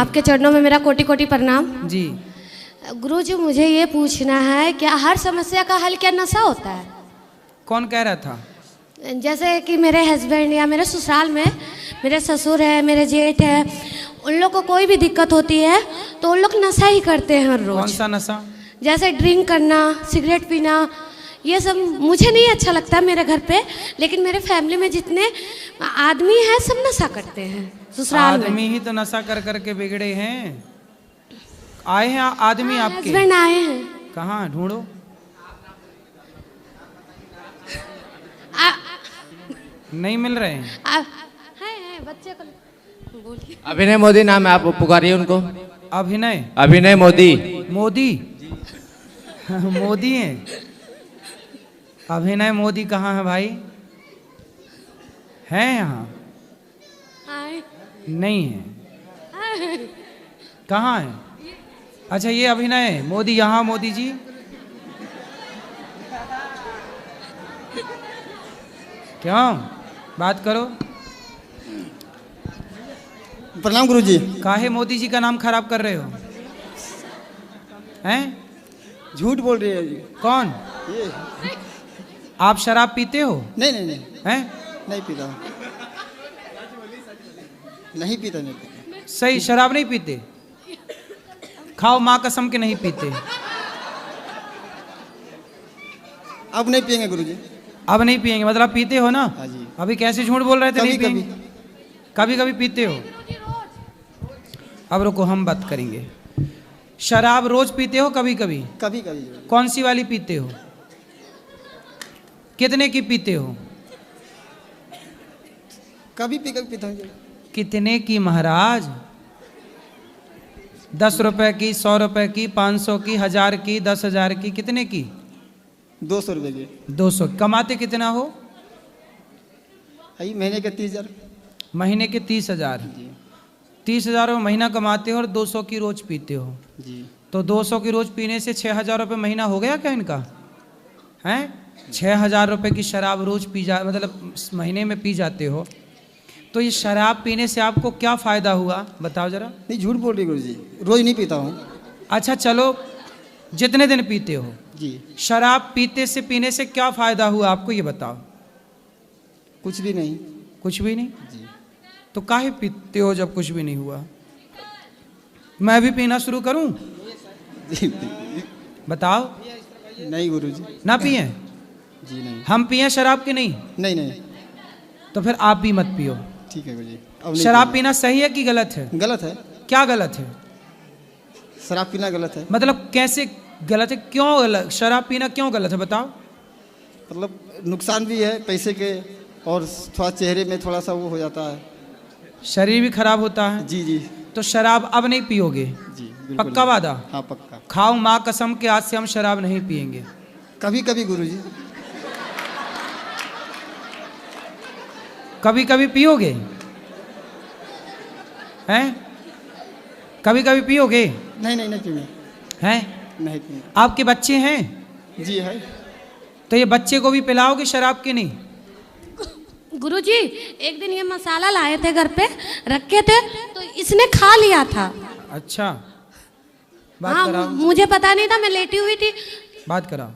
आपके चरणों में मेरा कोटि कोटि प्रणाम। जी। गुरुजी मुझे ये पूछना है, क्या हर समस्या का हल क्या नशा होता है? कौन कह रहा था? जैसे कि मेरे हस्बैंड या मेरे ससुराल में मेरे ससुर है, मेरे जेठ है, उन लोग को कोई भी दिक्कत होती है तो उन लोग नशा ही करते हैं हर रोज। कौन सा नशा? जैसे ड्रिंक करना, सिगरेट पीना, ये सब मुझे नहीं अच्छा लगता मेरे घर पे, लेकिन मेरे फैमिली में जितने आदमी हैं सब नशा करते हैं ससुराल में। आदमी ही तो नशा कर करके बिगड़े हैं। आए हैं आदमी आपके? हस्बैंड आए हैं। कहाँ ढूंढो? नहीं मिल रहे हैं। है बच्चे को बोलिए। अभिनय मोदी नाम है, आप पुकारिए उनको। अभिनय? अभिनय मोदी। मोदी? मोदी हैं? अभिनय मोदी कहाँ है भाई? हैं यहाँ? नहीं है। कहाँ है? अच्छा ये अभिनय मोदी यहाँ। मोदी जी क्यों? बात करो। प्रणाम गुरुजी। काहे मोदी जी का नाम खराब कर रहे हो? हैं? झूठ बोल रही है जी। कौन? ये आप शराब पीते हो? नहीं नहीं नहीं। हैं? नहीं पीता हूँ। नहीं पीता, नहीं पीता। सही, शराब नहीं पीते? खाओ माँ कसम के नहीं पीते। अब नहीं पियेंगे गुरुजी। अब नहीं पिएंगे मतलब पीते हो ना? हाँ जी। अभी कैसे झूठ बोल रहे थे? नहीं कभी पिएंगे? कभी कभी पीते हो? अब रुको हम बात करेंगे। शराब रोज पीते हो? कभी कभी? कभी कभी। कौन सी वाली पीते हो? कितने की पीते हो? कभी पी कभी पीता हूँ। कितने की महाराज? 10 रुपए की, 100 रुपए की, 500 की, 1000 की, 10,000 की? कितने की? 200 रुपये की। 200। कमाते कितना हो? आई महीने के 30,000। महीने के 30,000। 30,000 महीना कमाते हो और 200 की रोज पीते हो। जी। तो 200 की रोज पीने से 6,000 रुपये महीना हो गया क्या इनका? हैं? 6,000 रुपये की शराब रोज पी जा मतलब महीने में पी जाते हो, तो ये शराब पीने से आपको क्या फ़ायदा हुआ बताओ ज़रा। नहीं झूठ बोल रही गुरुजी, रोज नहीं पीता हूँ। अच्छा चलो, जितने दिन पीते हो जी। शराब पीने से क्या फ़ायदा हुआ आपको ये बताओ। कुछ भी नहीं। कुछ भी नहीं? जी। तो काहे पीते हो जब कुछ भी नहीं हुआ? मैं भी पीना शुरू करूं? जी। बताओ। नहीं गुरुजी। ना पिए? जी नहीं। हम पिए शराब की? नहीं। नहीं नहीं। तो फिर आप भी मत पियो। ठीक है गुरुजी। अब नहीं शराब पिएंगे। पीना सही है कि गलत है? गलत है। क्या गलत है? शराब पीना गलत है। मतलब कैसे गलत है? क्यों गलत? शराब पीना क्यों गलत है बताओ। मतलब नुकसान भी है पैसे के, और थोड़ा चेहरे में थोड़ा सा वो हो जाता है। शरीर भी खराब होता है। जी जी। तो शराब अब नहीं पियोगे? जी बिल्कुल। पक्का वादा? हाँ पक्का। खाओ माँ कसम के आज से हम शराब नहीं पिएंगे। कभी कभी गुरुजी। कभी कभी पियोगे? हैं? कभी कभी पियोगे? नहीं नहीं नहीं पीएंगे। हैं? नहीं पीएंगे। आपके बच्चे हैं? जी है। तो ये बच्चे को भी पिलाओगे शराब की? नहीं। गुरुजी एक दिन ये मसाला लाए थे घर पे, रखे थे, तो इसने खा लिया था। अच्छा बात हाँ कराओ। मुझे पता नहीं था, मैं लेटी हुई थी। बात कराओ।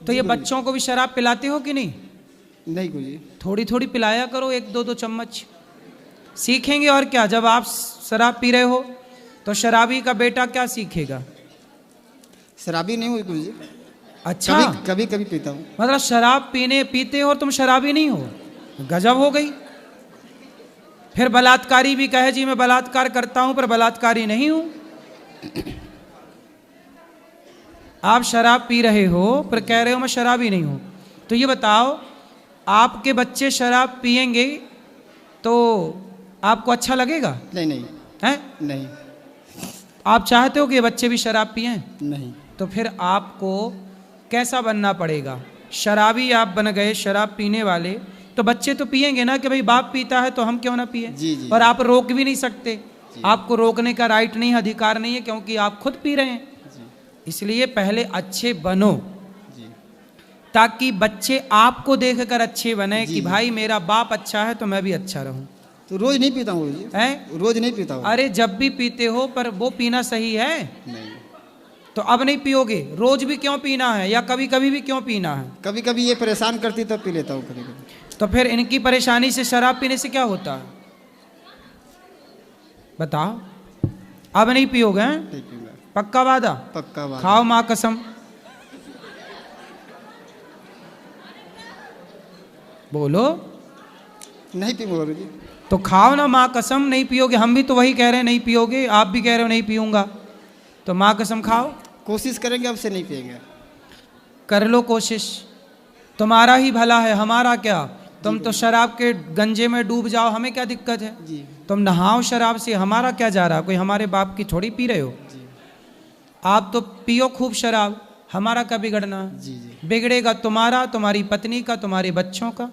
तो ये बच्चों को भी शराब पिलाते हो कि नहीं? नहीं गुरुजी। थोड़ी थोड़ी पिलाया करो, 1-2 चम्मच सीखेंगे। और क्या, जब आप शराब पी रहे हो तो शराबी का बेटा क्या सीखेगा? शराबी नहीं हुई गुरुजी। अच्छा कभी कभी कभी पीता हूँ। मतलब शराब पीते हो और तुम शराबी नहीं हो? गजब हो गई। फिर बलात्कारी भी कहे जी मैं बलात्कार करता हूं पर बलात्कारी नहीं हूं। आप शराब पी रहे हो पर कह रहे हो मैं शराबी नहीं हूं। तो ये बताओ, आपके बच्चे शराब पिएंगे तो आपको अच्छा लगेगा? नहीं नहीं। हैं? नहीं। आप चाहते हो कि ये बच्चे भी शराब पिएं? नहीं। तो फिर आपको कैसा बनना पड़ेगा? शराबी आप बन गए, शराब पीने वाले, तो बच्चे तो पिएंगे ना कि भाई बाप पीता है तो हम क्यों ना पिए। जी जी। और आप रोक भी नहीं सकते, आपको रोकने का राइट नहीं, अधिकार नहीं है, क्योंकि आप खुद पी रहे हैं। इसलिए पहले अच्छे बनो जी। ताकि बच्चे आपको देखकर अच्छे बने कि भाई मेरा बाप अच्छा है तो मैं भी अच्छा रहूं। तो रोज नहीं पीता हूँ गुरुजी, हैं? रोज नहीं पीता हूँ। अरे जब भी पीते हो, पर वो पीना सही है? नहीं, तो अब नहीं पियोगे? रोज भी क्यों पीना है, या कभी कभी भी क्यों पीना है? कभी कभी ये परेशान करती तब पी लेता हूँ कभी कभी। तो फिर इनकी परेशानी से शराब पीने से क्या होता है, बताओ? अब नहीं पियोगे हैं? नहीं पीऊंगा, पक्का वादा? पक्का बात। खाओ माँ कसम। बोलो। नहीं पीऊंगा गुरुजी। तो खाओ ना माँ कसम, नहीं पियोगे। हम भी तो वही कह रहे हैं, नहीं पियोगे। आप भी कह रहे हो नहीं पीऊंगा, तो माँ कसम खाओ। कोशिश करेंगे अब से नहीं पिएंगे। कर लो कोशिश, तुम्हारा ही भला है, हमारा क्या। तुम तो शराब के गंजे में डूब जाओ, हमें क्या दिक्कत है? जी तुम नहाओ शराब से, हमारा क्या जा रहा? कोई हमारे बाप की थोड़ी पी रहे हो। जी आप तो पियो खूब शराब, हमारा क्या बिगड़ना? जी जी बिगड़ेगा तुम्हारा, तुम्हारी पत्नी का, तुम्हारे बच्चों का।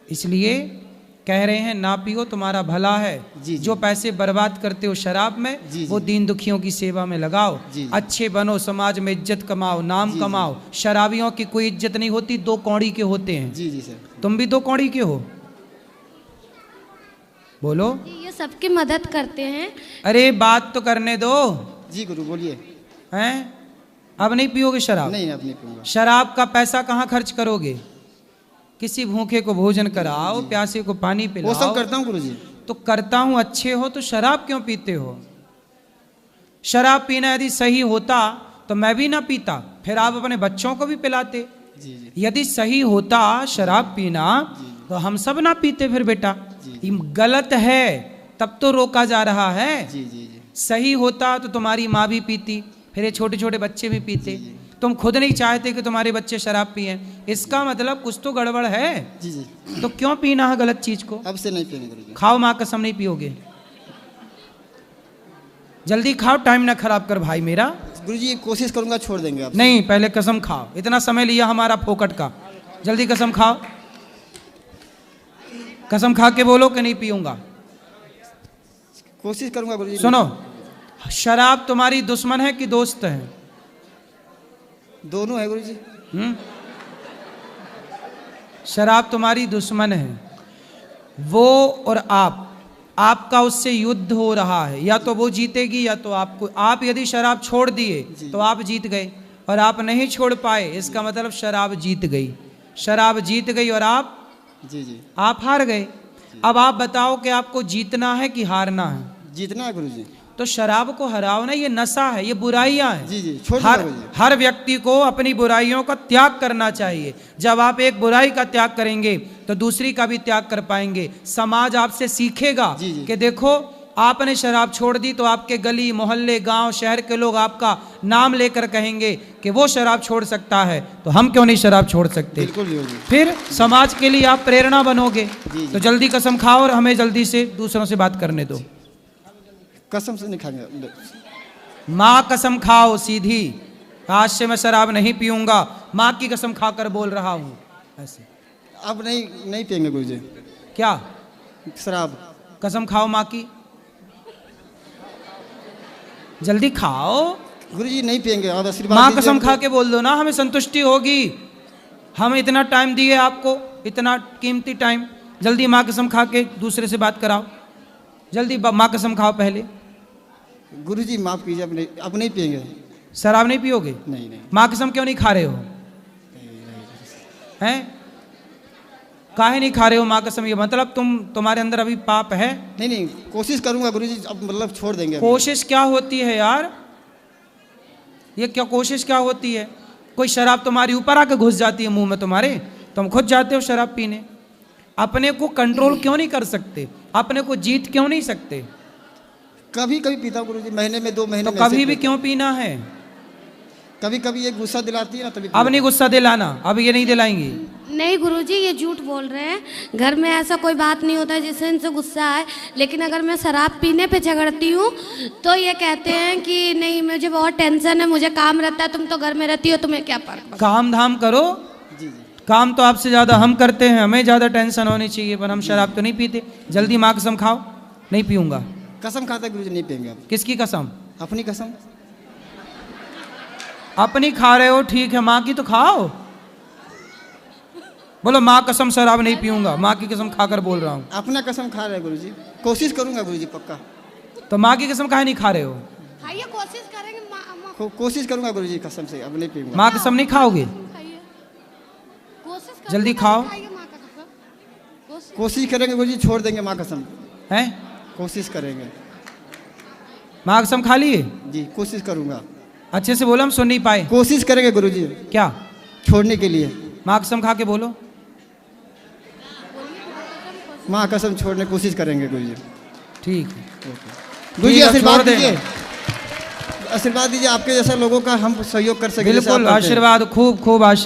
इसलिए कह रहे हैं ना पियो, तुम्हारा भला है। जी, जी। जो पैसे बर्बाद करते हो शराब में, जी, वो जी। दीन दुखियों की सेवा में लगाओ। जी, जी। अच्छे बनो, समाज में इज्जत कमाओ, नाम जी, जी। कमाओ। शराबियों की कोई इज्जत नहीं होती, दो कौड़ी के होते हैं। जी जी सर। तुम भी दो कौड़ी के हो। बोलो। ये सबकी मदद करते हैं। अरे बात तो करने दो। जी गुरु बोलिए। हैं? अब नहीं पियोगे शराब? नहीं अब नहीं पीऊंगा। शराब का पैसा कहाँ खर्च करोगे? किसी भूखे को भोजन कराओ, प्यासे को पानी वो पिलाओ। सब करता हूँ गुरुजी। तो करता हूं, अच्छे हो, तो शराब क्यों पीते हो? शराब पीना यदि सही होता तो मैं भी ना पीता, फिर आप अपने बच्चों को भी पिलाते। जी जी यदि सही होता शराब पीना तो हम सब ना पीते फिर बेटा। ये गलत है, तब तो रोका जा रहा है। जी जी जी सही होता तो तुम्हारी माँ भी पीती, फिर ये छोटे छोटे बच्चे भी पीते। तुम खुद नहीं चाहते कि तुम्हारे बच्चे शराब पिए, इसका मतलब कुछ तो गड़बड़ है। जी जी। तो क्यों पीना है गलत चीज को? अब से नहीं पिएंगे गुरुजी। खाओ माँ कसम, नहीं पियोगे। जल्दी खाओ, टाइम ना खराब कर भाई मेरा। गुरुजी ये कोशिश करूंगा, छोड़ देंगे आप। नहीं, पहले कसम खाओ, इतना समय लिया हमारा फोकट का। जल्दी कसम खाओ, कसम खा के बोलो कि नहीं पीऊंगा। कोशिश करूंगा गुरुजी। सुनो, शराब तुम्हारी दुश्मन है कि दोस्त है? दोनों है गुरुजी। शराब तुम्हारी दुश्मन है, वो और आपका उससे युद्ध हो रहा है। या तो वो जीतेगी या तो आपको। आप यदि शराब छोड़ दिए तो आप जीत गए, और आप नहीं छोड़ पाए, इसका मतलब शराब जीत गई। शराब जीत गई और आप जी जी आप हार गए। अब आप बताओ कि आपको जीतना है कि हारना है? जीतना है गुरुजी। तो शराब को हराओ ना, ये नशा है, ये बुराइयां हैं। जी जी छोड़ दूंगा गुरुजी। हर व्यक्ति को अपनी बुराइयों का त्याग करना चाहिए। जब आप एक बुराई का त्याग करेंगे तो दूसरी का भी त्याग कर पाएंगे। समाज आपसे सीखेगा जी, जी। कि देखो आपने शराब छोड़ दी तो आपके गली मोहल्ले गांव शहर के लोग आपका नाम लेकर कहेंगे कि वो शराब छोड़ सकता है, तो हम क्यों नहीं शराब छोड़ सकते? बिल्कुल गुरुजी। फिर समाज के लिए आप प्रेरणा बनोगे। जी। तो जल्दी कसम खाओ और हमें जल्दी से दूसरों से बात करने दो। कसम से नहीं खाएंगे। माँ कसम खाओ सीधी, आज से मैं शराब नहीं पीऊंगा, माँ की कसम खाकर बोल रहा हूँ। ऐसे अब नहीं पिएंगे गुरुजी क्या? शराब। कसम खाओ माँ की, जल्दी खाओ। गुरुजी नहीं पिएंगे। अब आशीर्वाद माँ दीजिए कसम हमको। खा के बोल दो ना, हमें संतुष्टि होगी। हम इतना टाइम दिए आपको, इतना कीमती टाइम। जल्दी माँ कसम खा के दूसरे से बात कराओ। जल्दी माँ कसम खाओ पहले। गुरुजी माफ कीजिए, अब नहीं पिएंगे। शराब नहीं पियोगे? नहीं नहीं माँ कसम क्यों नहीं खा रहे हो? हैं? काहे नहीं खा रहे हो माँ कसम? ये मतलब तुम्हारे अंदर अभी पाप है? नहीं कोशिश करूंगा गुरुजी। अब मतलब छोड़ देंगे। कोशिश क्या होती है यार? ये क्या कोशिश क्या होती है? कोई शराब तुम्हारी ऊपर आकर घुस जाती है मुंह में तुम्हारे, तुम खुद जाते हो शराब पीने। अपने को कंट्रोल क्यों नहीं कर सकते? अपने को जीत क्यों नहीं सकते? कभी कभी पीता हूँ गुरुजी, महीने में 2 महीने तो में कभी ऐसे भी पीता क्यों पीना है? हूँ। कभी कभी ये गुस्सा दिलाती है ना, तभी अब नहीं गुस्सा दिलाना, अब ये नहीं दिलाएंगी। नहीं गुरुजी, ये झूठ बोल रहे हैं। घर में ऐसा कोई बात नहीं होता जिससे इनसे गुस्सा आए। लेकिन अगर मैं शराब पीने पे झगड़ती हूँ तो ये कहते हैं कि नहीं मुझे बहुत टेंशन है, मुझे काम रहता है, तुम तो घर में रहती हो, तुम्हें क्या फर्क? काम धाम करो। जी जी काम तो आपसे ज्यादा हम करते हैं, हमें ज्यादा टेंशन होनी चाहिए, पर हम शराब तो नहीं पीते। जल्दी माँ कसम खाओ, नहीं पीऊंगा। कसम खाता गुरुजी नहीं पिएंगे अब। किसकी कसम? अपनी कसम। अपनी खा रहे हो ठीक है, माँ की तो खाओ। बोलो माँ कसम शराब नहीं पीऊंगा, माँ की कसम खाकर बोल रहा हूँ। अपना कसम खा रहे हैं गुरुजी, कोशिश करूंगा गुरुजी पक्का। तो माँ की कसम काहे नहीं खा रहे हो? खाइए, कोशिश करेंगे कोशिश करूंगा गुरुजी कसम से, अब नहीं पीऊंगा। माँ कसम नहीं खाओगे? खाइए, कोशिश करेंगे, जल्दी खाओ। खाइए माँ का कसम। कोशिश करेंगे गुरुजी, छोड़ देंगे माँ कसम, हैं? कोशिश करेंगे माँ कसम खा लिए? जी, कोशिश करूंगा। अच्छे से बोलो, हम सुन नहीं पाए। कोशिश करेंगे गुरुजी क्या? छोड़ने के लिए। माँ कसम खा के बोलो। माँ कसम छोड़ने की कोशिश करेंगे गुरुजी। ठीक है। गुरुजी ठीक है, आशीर्वाद छोड़ देना। दीजिए, आशीर्वाद दीजिए, आपके जैसे लोगों का हम सहयोग कर सके। जैसे आप बिल्कुल करते हैं। आशीर्वाद, खूब खूब आशीर्वाद।